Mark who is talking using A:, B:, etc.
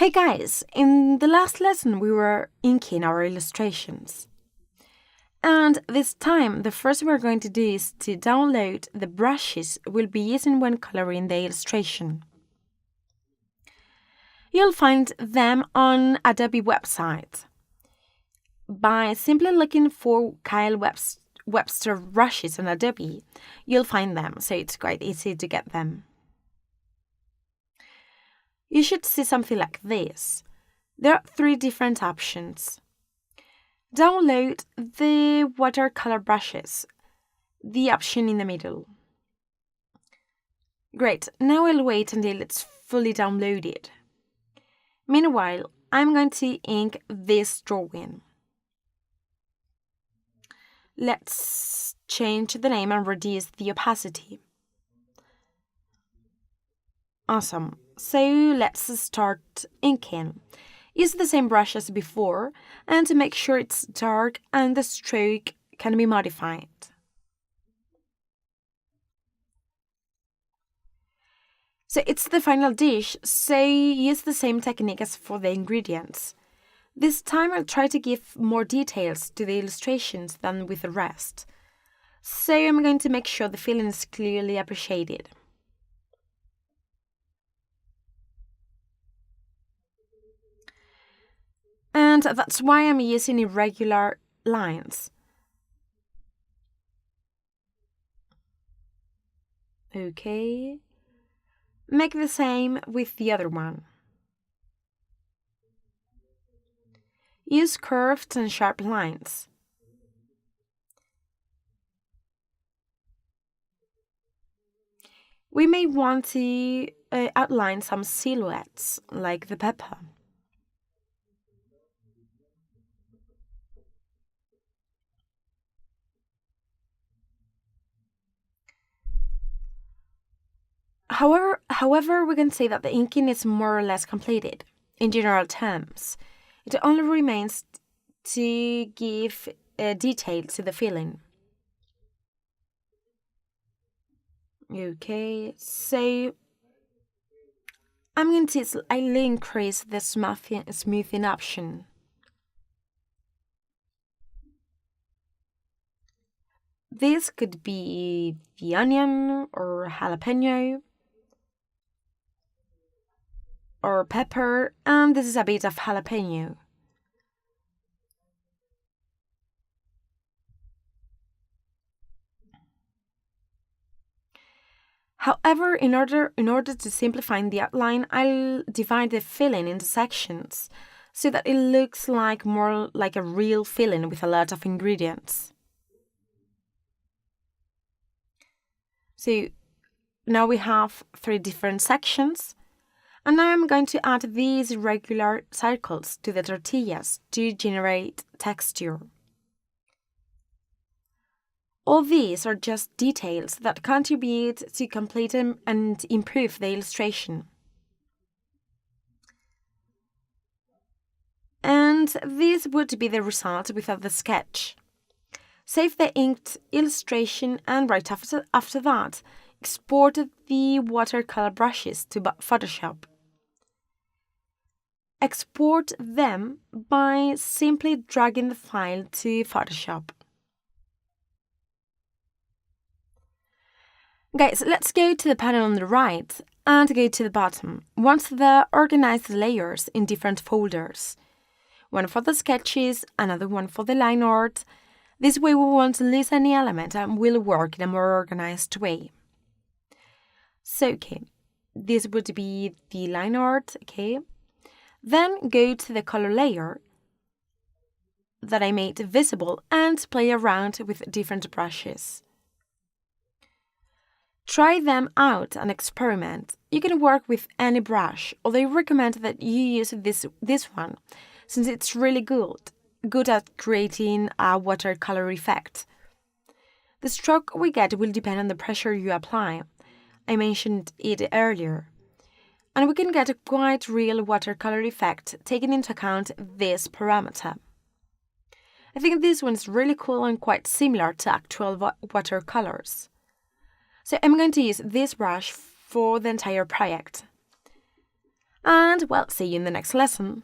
A: Hey guys, in the last lesson we were inking our illustrations. And this time the first we're going to do is to download the brushes we'll be using when coloring the illustration. You'll find them on Adobe website. By simply looking for Kyle Webster brushes on Adobe, you'll find them, so it's quite easy to get them. You should see something like this. There are 3 different options. Download the watercolor brushes, the option in the middle. Great, now I'll wait until it's fully downloaded. Meanwhile, I'm going to ink this drawing. Let's change the name and reduce the opacity. Awesome. So let's start inking. Use the same brush as before and to make sure it's dark and the stroke can be modified. So it's the final dish, so use the same technique as for the ingredients. This time I'll try to give more details to the illustrations than with the rest. So I'm going to make sure the feeling is clearly appreciated. And that's why I'm using irregular lines. Okay. Make the same with the other one. Use curved and sharp lines. We may want to outline some silhouettes, like the pepper. However, we can say that the inking is more or less completed, in general terms. It only remains to give detail to the feeling. Okay, so I'm going to slightly increase the smoothing option. This could be the onion or jalapeno or pepper, and this is a bit of jalapeno. However, in order to simplify the outline, I'll divide the filling into sections so that it looks more like a real filling with a lot of ingredients. So now we have 3 different sections. And now I'm going to add these irregular circles to the tortillas to generate texture. All these are just details that contribute to complete and improve the illustration. And this would be the result without the sketch. Save the inked illustration and right after that, export the watercolor brushes to Photoshop. Export them by simply dragging the file to Photoshop. Guys, let's go to the panel on the right and go to the bottom. Want to organize the layers in different folders. One for the sketches, another one for the line art. This way we won't lose any element and will work in a more organized way. So, okay, this would be the line art, okay. Then go to the color layer that I made visible and play around with different brushes. Try them out and experiment. You can work with any brush, although I recommend that you use this one, since it's really good at creating a watercolor effect. The stroke we get will depend on the pressure you apply. I mentioned it earlier. And we can get a quite real watercolor effect taking into account this parameter. I think this one's really cool and quite similar to actual watercolors. So I'm going to use this brush for the entire project. And well, see you in the next lesson.